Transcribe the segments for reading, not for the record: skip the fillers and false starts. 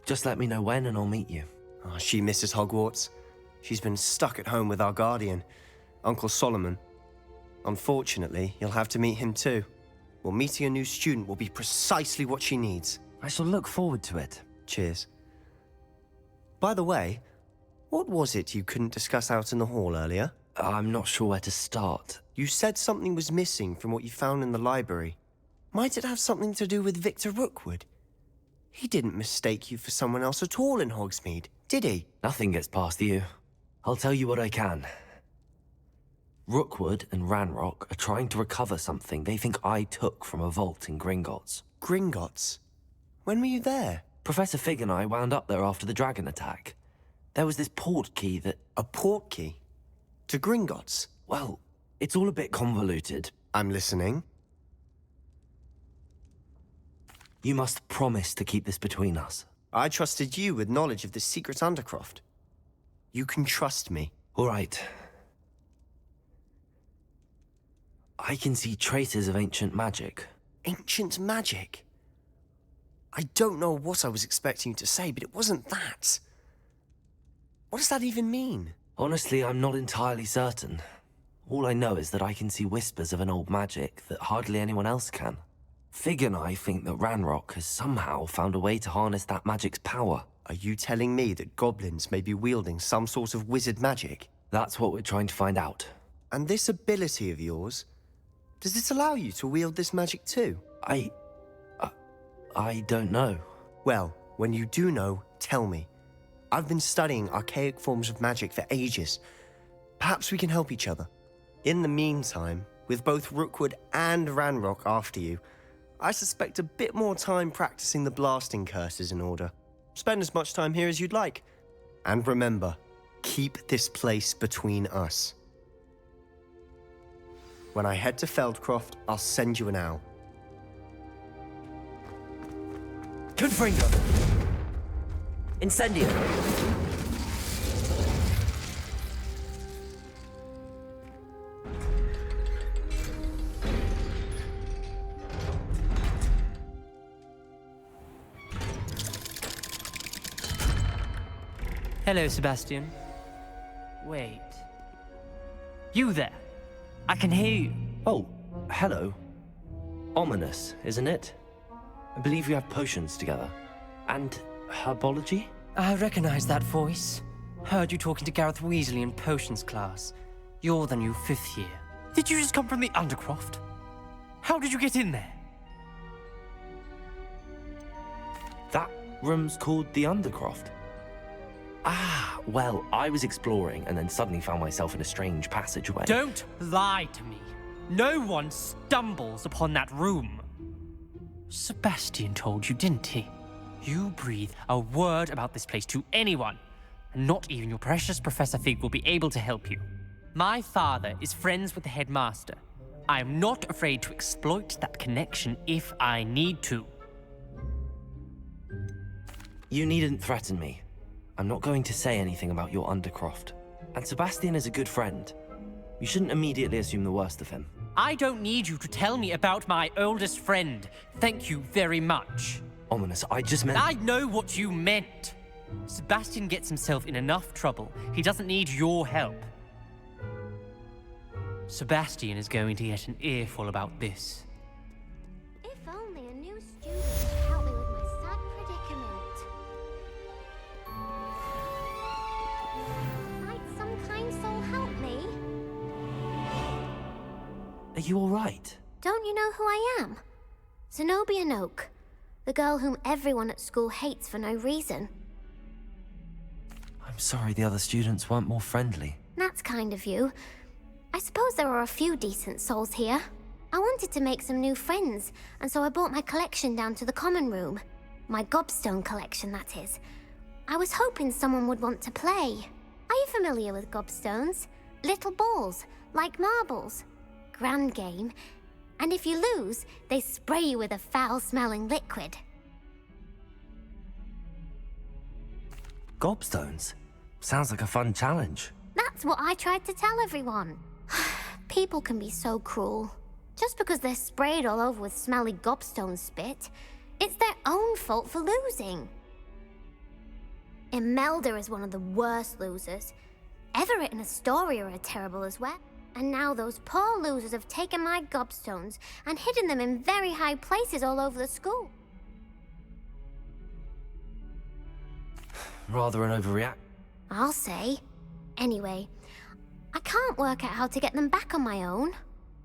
Just let me know when and I'll meet you. Oh, she misses Hogwarts. She's been stuck at home with our guardian, Uncle Solomon. Unfortunately, you'll have to meet him too. Well, meeting a new student will be precisely what she needs. I shall look forward to it. Cheers. By the way, what was it you couldn't discuss out in the hall earlier? I'm not sure where to start. You said something was missing from what you found in the library. Might it have something to do with Victor Rookwood? He didn't mistake you for someone else at all in Hogsmeade, did he? Nothing gets past you. I'll tell you what I can. Rookwood and Ranrock are trying to recover something they think I took from a vault in Gringotts. Gringotts? When were you there? Professor Fig and I wound up there after the dragon attack. There was this port key that... A port key? To Gringotts? Well, it's all a bit convoluted. I'm listening. You must promise to keep this between us. I trusted you with knowledge of this secret undercroft. You can trust me. All right. I can see traces of ancient magic. Ancient magic? I don't know what I was expecting you to say, but it wasn't that. What does that even mean? Honestly, I'm not entirely certain. All I know is that I can see whispers of an old magic that hardly anyone else can. Fig and I think that Ranrock has somehow found a way to harness that magic's power. Are you telling me that goblins may be wielding some sort of wizard magic? That's what we're trying to find out. And this ability of yours, does it allow you to wield this magic too? I don't know. Well, when you do know, tell me. I've been studying archaic forms of magic for ages. Perhaps we can help each other. In the meantime, with both Rookwood and Ranrock after you, I suspect a bit more time practicing the blasting curse is in order. Spend as much time here as you'd like. And remember, keep this place between us. When I head to Feldcroft, I'll send you an owl. Confringo! Incendio! Hello, Sebastian. Wait. You there? I can hear you. Oh, hello. Ominous, isn't it? I believe we have potions together. And herbology? I recognize that voice. Heard you talking to Gareth Weasley in potions class. You're the new 5th year. Did you just come from the Undercroft? How did you get in there? That room's called the Undercroft. Ah, well, I was exploring and then suddenly found myself in a strange passageway. Don't lie to me. No one stumbles upon that room. Sebastian told you, didn't he? You breathe a word about this place to anyone, and not even your precious Professor Fig will be able to help you. My father is friends with the headmaster. I am not afraid to exploit that connection if I need to. You needn't threaten me. I'm not going to say anything about your Undercroft. And Sebastian is a good friend. You shouldn't immediately assume the worst of him. I don't need you to tell me about my oldest friend. Thank you very much. Ominous, I just meant... I know what you meant. Sebastian gets himself in enough trouble. He doesn't need your help. Sebastian is going to get an earful about this. If only a new student could help me with my sad predicament. Might some kind soul help me? Are you all right? Don't you know who I am? Zenobia Noak, the girl whom everyone at school hates for no reason. I'm sorry the other students weren't more friendly. That's kind of you. I suppose there are a few decent souls here. I wanted to make some new friends, and so I brought my collection down to the common room. My gobstone collection, that is. I was hoping someone would want to play. Are you familiar with gobstones? Little balls, like marbles. Grand game. And if you lose, they spray you with a foul-smelling liquid. Gobstones? Sounds like a fun challenge. That's what I tried to tell everyone. People can be so cruel. Just because they're sprayed all over with smelly gobstone spit, it's their own fault for losing. Imelda is one of the worst losers. Everett and Astoria are terrible as well. And now those poor losers have taken my gobstones and hidden them in very high places all over the school. Rather an overreact. I'll say. Anyway, I can't work out how to get them back on my own.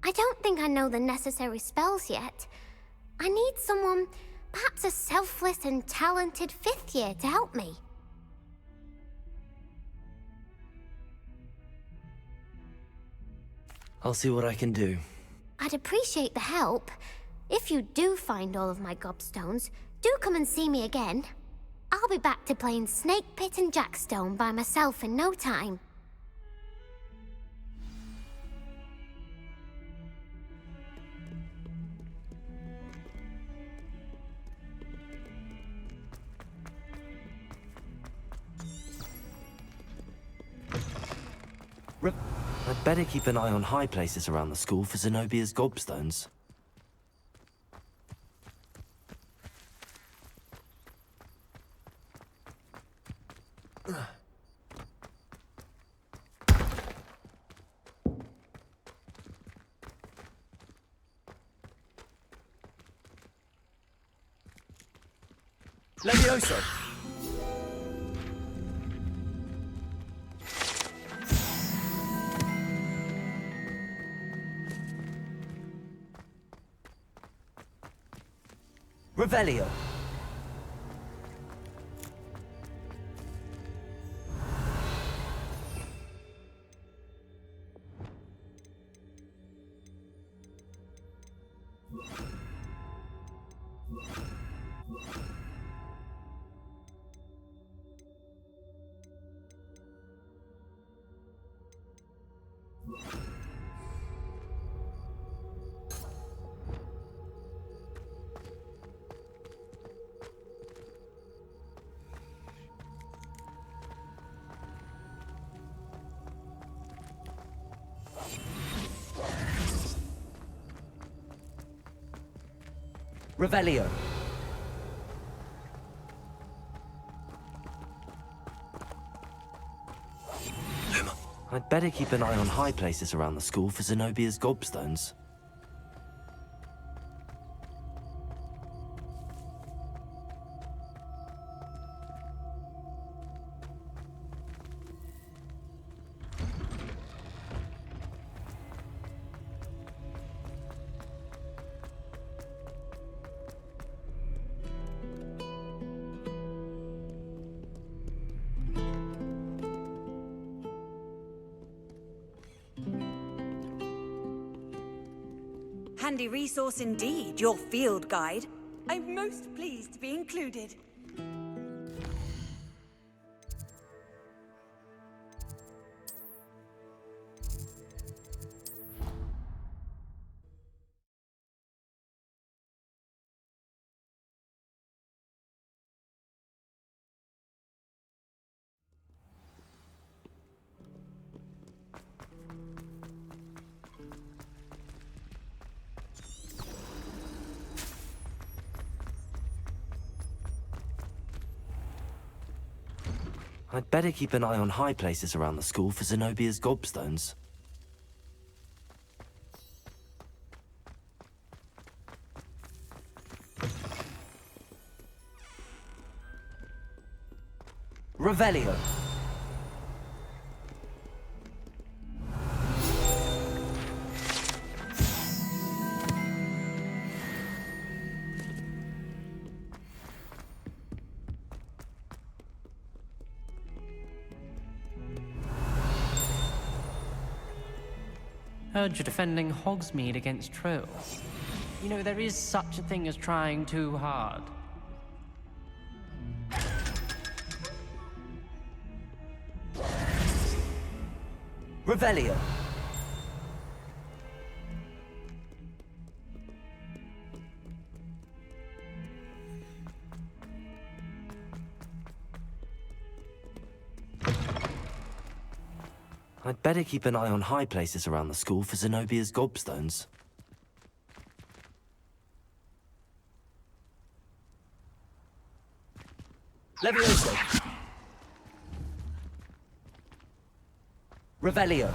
I don't think I know the necessary spells yet. I need someone, perhaps a selfless and talented 5th year to help me. I'll see what I can do. I'd appreciate the help. If you do find all of my gobstones, do come and see me again. I'll be back to playing Snake Pit and Jackstone by myself in no time. I'd better keep an eye on high places around the school for Zenobia's gobstones. Levioso! Revelio! Revelio! I'd better keep an eye on high places around the school for Zenobia's gobstones. Handy resource indeed, your field guide. I'm most pleased to be included. I'd better keep an eye on high places around the school for Zenobia's gobstones. Revelio! Heard you're defending Hogsmeade against trolls. You know, there is such a thing as trying too hard. Revelio! I'd better keep an eye on high places around the school for Zenobia's gobstones. Levioso! Revelio.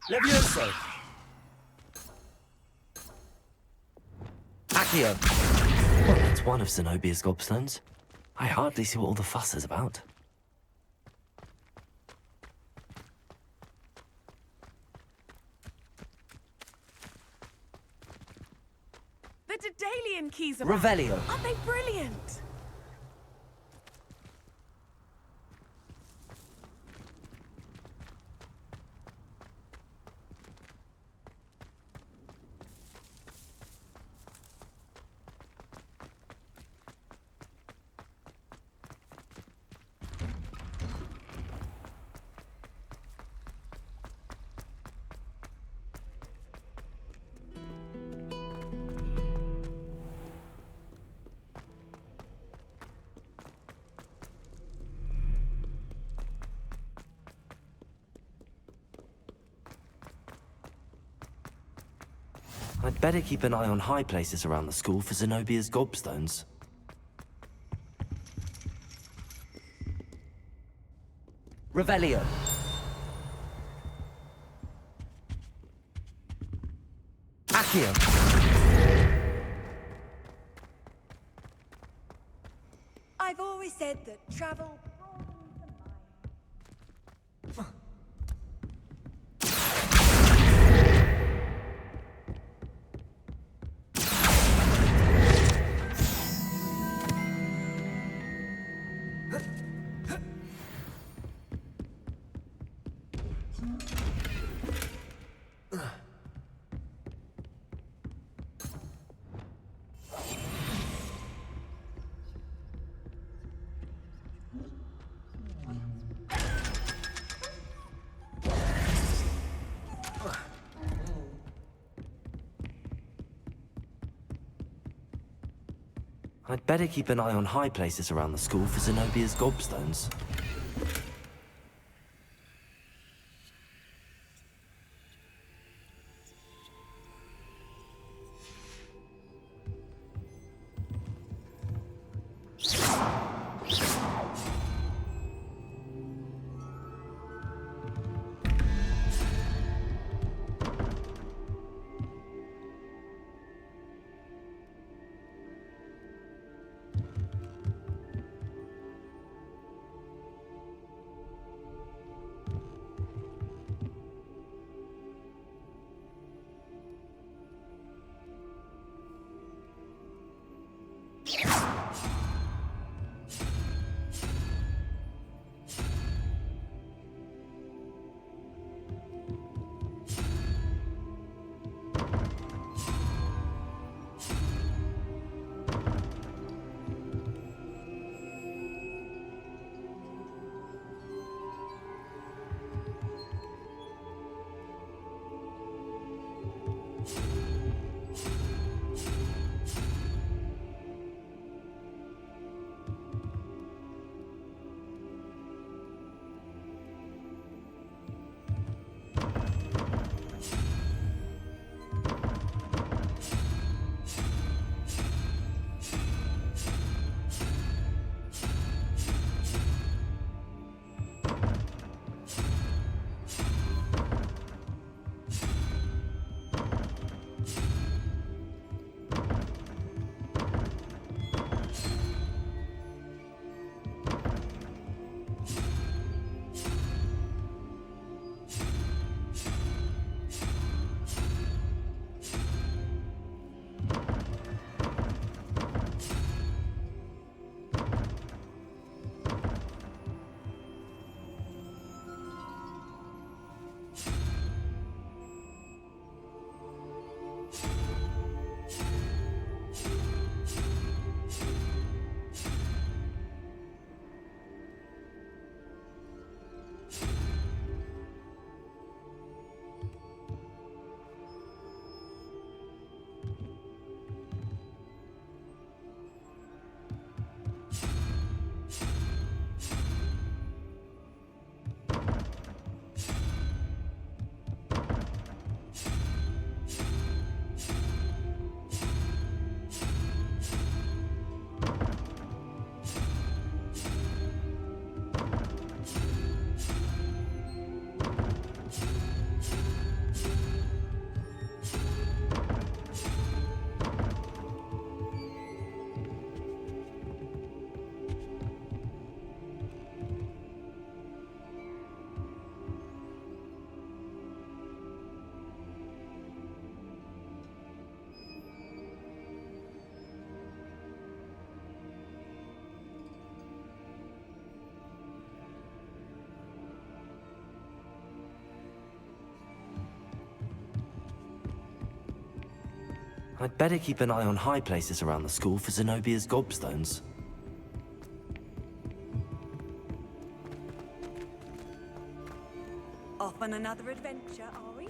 Levioso! Accio. Well, that's one of Zenobia's gobstones. I hardly see what all the fuss is about. The Daedalian keys are Revelio. Aren't they brilliant? I'd better keep an eye on high places around the school for Zenobia's gobstones. Revelio. Accio. I've always said that travel. I'd better keep an eye on high places around the school for Zenobia's gobstones. I'd better keep an eye on high places around the school for Zenobia's gobstones. Off on another adventure, are we?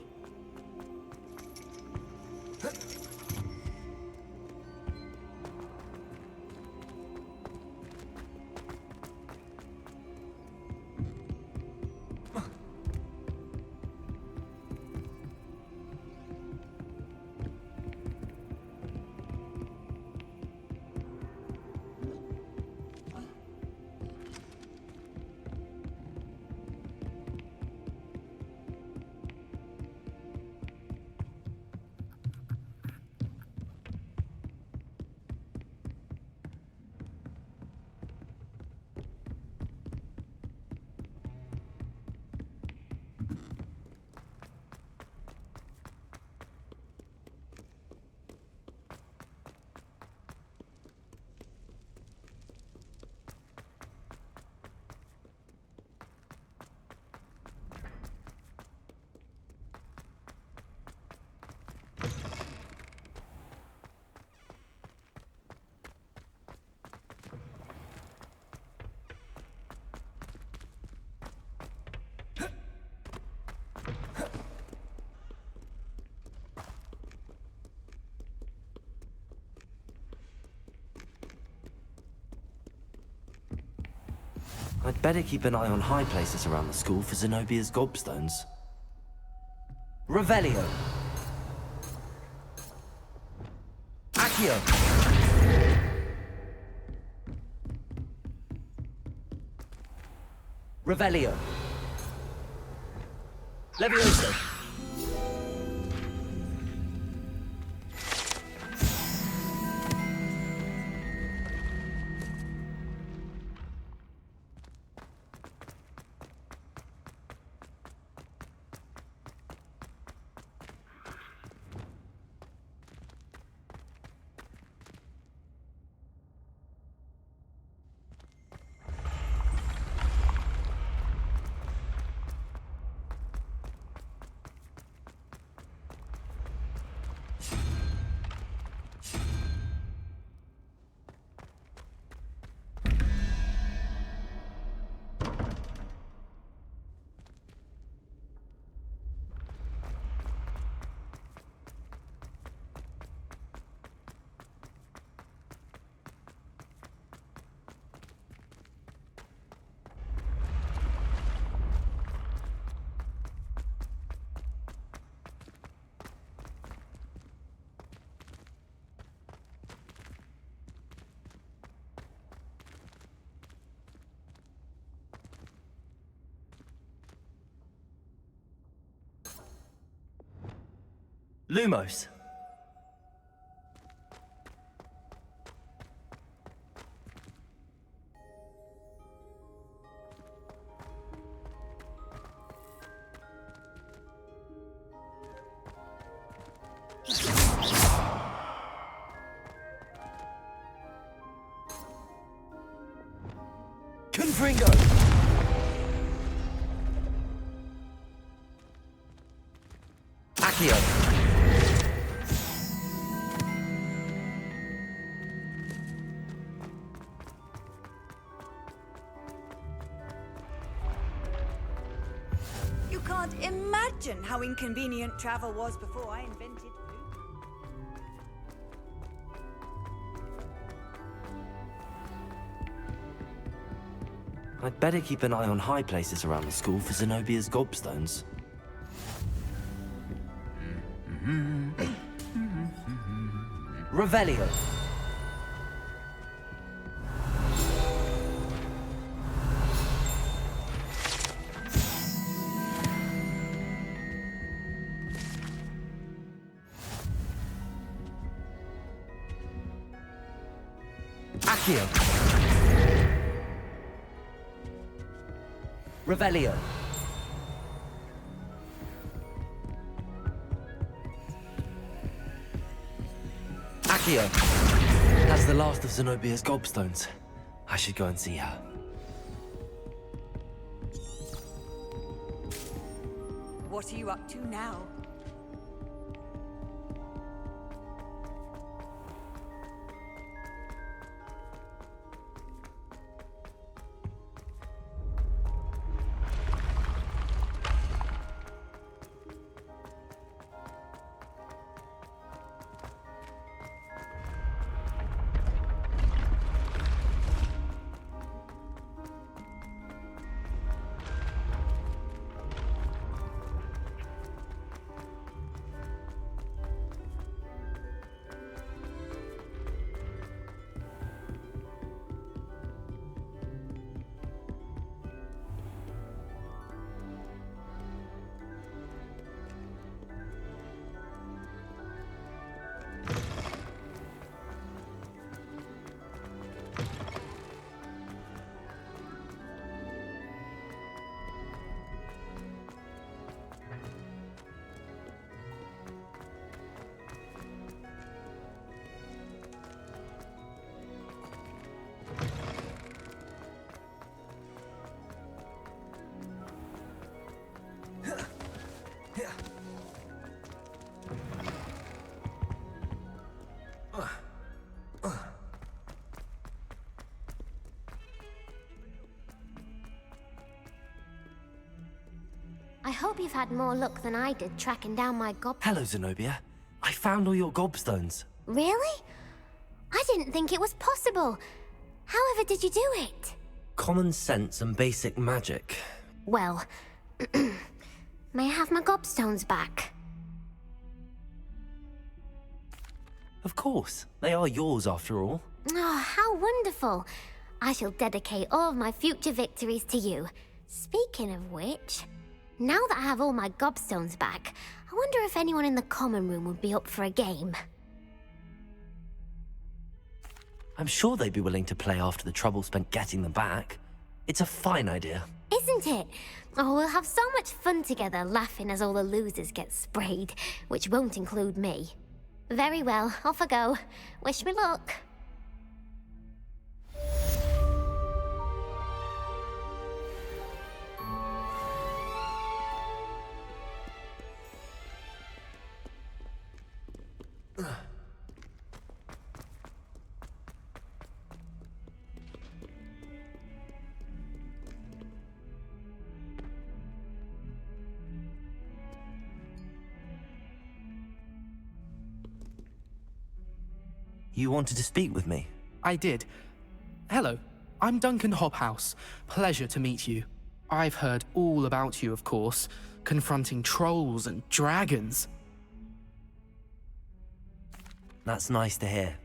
I'd better keep an eye on high places around the school for Zenobia's gobstones. Revelio! Accio! Revelio! Levioso! Lumos. Confringo. Accio. You can't imagine how inconvenient travel was before I invented food. I'd better keep an eye on high places around the school for Zenobia's gobstones. Revelio. Accio. Revelio. Accio. That's the last of Zenobia's gobstones. I should go and see her. What are you up to now? hope you've had more luck than I did tracking down my Hello, Zenobia. I found all your gobstones. Really? I didn't think it was possible. However did you do it? Common sense and basic magic. Well, may I have my gobstones back? Of course. They are yours after all. Oh, how wonderful. I shall dedicate all of my future victories to you. Speaking of which, now that I have all my gobstones back, I wonder if anyone in the common room would be up for a game. I'm sure they'd be willing to play after the trouble spent getting them back. It's a fine idea. Isn't it? Oh, we'll have so much fun together laughing as all the losers get sprayed, which won't include me. Very well, off I go. Wish me luck. You wanted to speak with me? I did. Hello, I'm Duncan Hobhouse. Pleasure to meet you. I've heard all about you, of course, confronting trolls and dragons. That's nice to hear.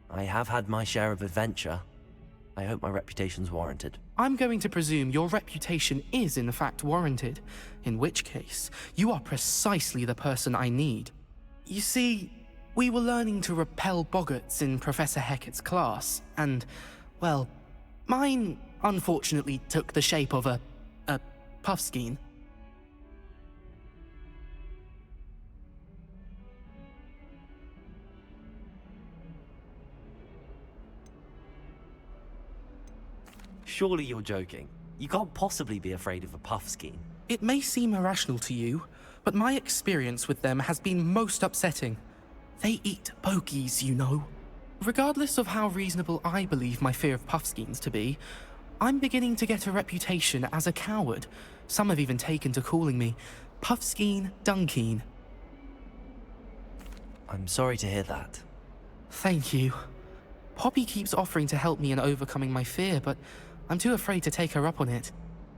I have had my share of adventure. I hope my reputation's warranted. I'm going to presume your reputation is in fact warranted, in which case, you are precisely the person I need. You see, we were learning to repel boggarts in Professor Hecat's class, and, well, mine unfortunately took the shape of a puffskein. Surely you're joking. You can't possibly be afraid of a puffskein. It may seem irrational to you, but my experience with them has been most upsetting. They eat bogies, you know. Regardless of how reasonable I believe my fear of puffskeins to be, I'm beginning to get a reputation as a coward. Some have even taken to calling me Puffskeen Dunkeen. I'm sorry to hear that. Thank you. Poppy keeps offering to help me in overcoming my fear, but I'm too afraid to take her up on it.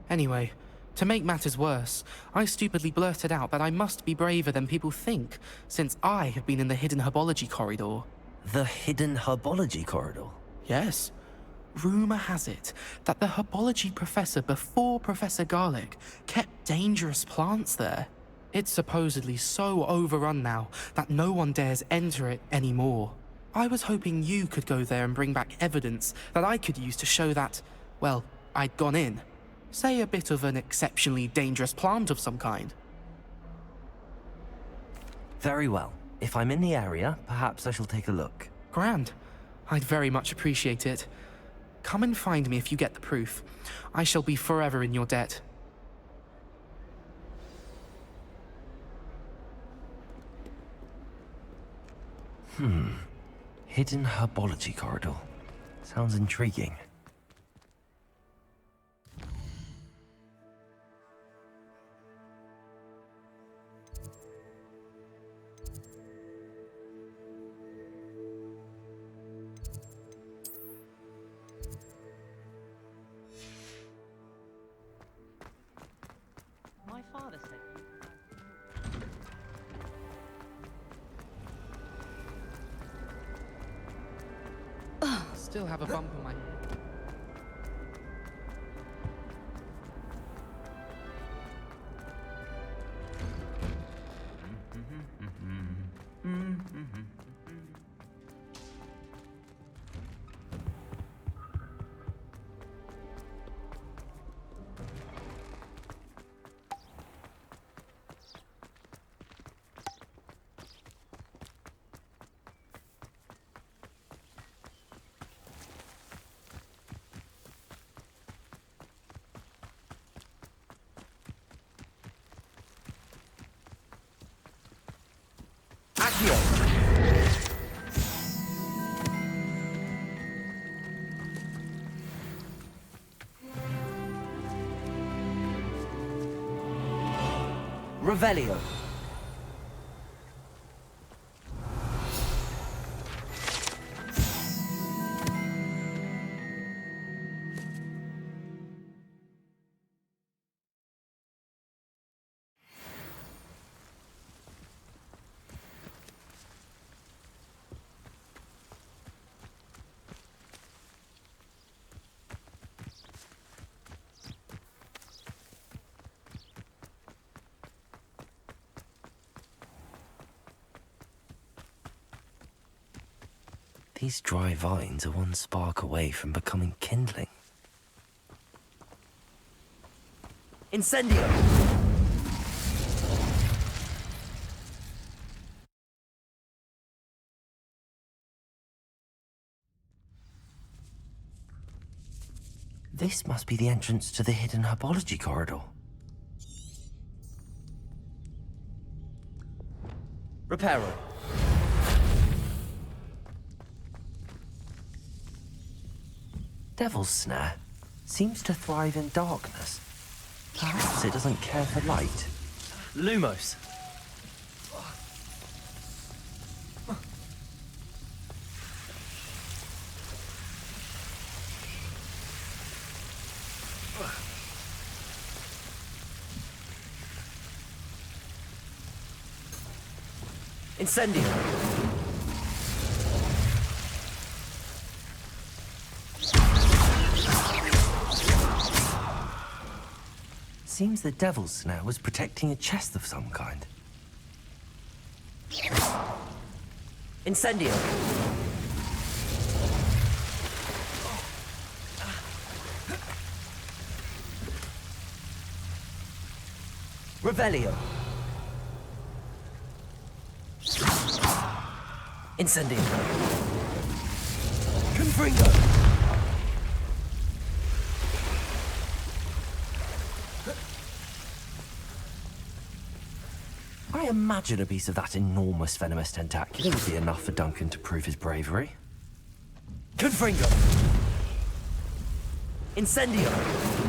Anyway, to make matters worse, I stupidly blurted out that I must be braver than people think, since I have been in the hidden herbology corridor. The hidden herbology corridor? Yes. Rumor has it that the herbology professor before Professor Garlic kept dangerous plants there. It's supposedly so overrun now that no one dares enter it anymore. I was hoping you could go there and bring back evidence that I could use to show that, well, I'd gone in. Say a bit of an exceptionally dangerous plant of some kind. Very well. If I'm in the area, perhaps I shall take a look. Grand. I'd very much appreciate it. Come and find me if you get the proof. I shall be forever in your debt. Hidden herbology corridor. Sounds intriguing. My father said. Still have a bump on my head. Accio! Revelio. These dry vines are one spark away from becoming kindling. Incendio! This must be the entrance to the hidden herbology corridor. Reparo. Devil's Snare seems to thrive in darkness. Perhaps it doesn't care for light. Lumos. Incendio. Seems the Devil's Snare was protecting a chest of some kind. Incendio! Revelio! Incendio! Confringo! I imagine a piece of that enormous venomous tentacle would be enough for Duncan to prove his bravery. Confringo! Incendio!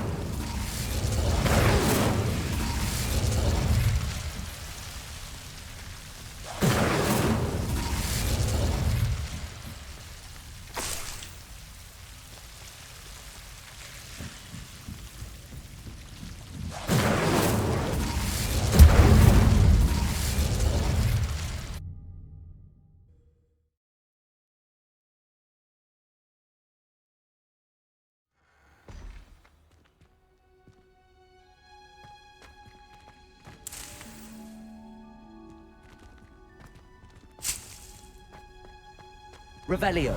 Revelio.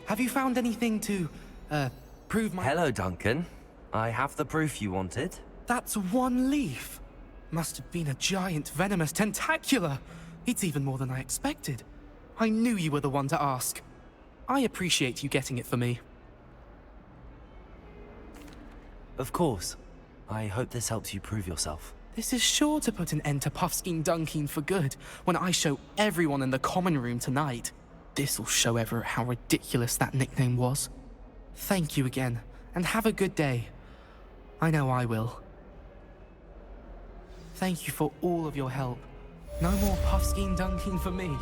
Have you found anything to, prove my... Hello, Duncan. I have the proof you wanted. That's one leaf. Must have been a giant venomous tentacula. It's even more than I expected. I knew you were the one to ask. I appreciate you getting it for me. Of course. I hope this helps you prove yourself. This is sure to put an end to Puffskein Dunkeen for good when I show everyone in the common room tonight. This'll show Everett how ridiculous that nickname was. Thank you again, and have a good day. I know I will. Thank you for all of your help. No more Puffskein Dunkeen for me.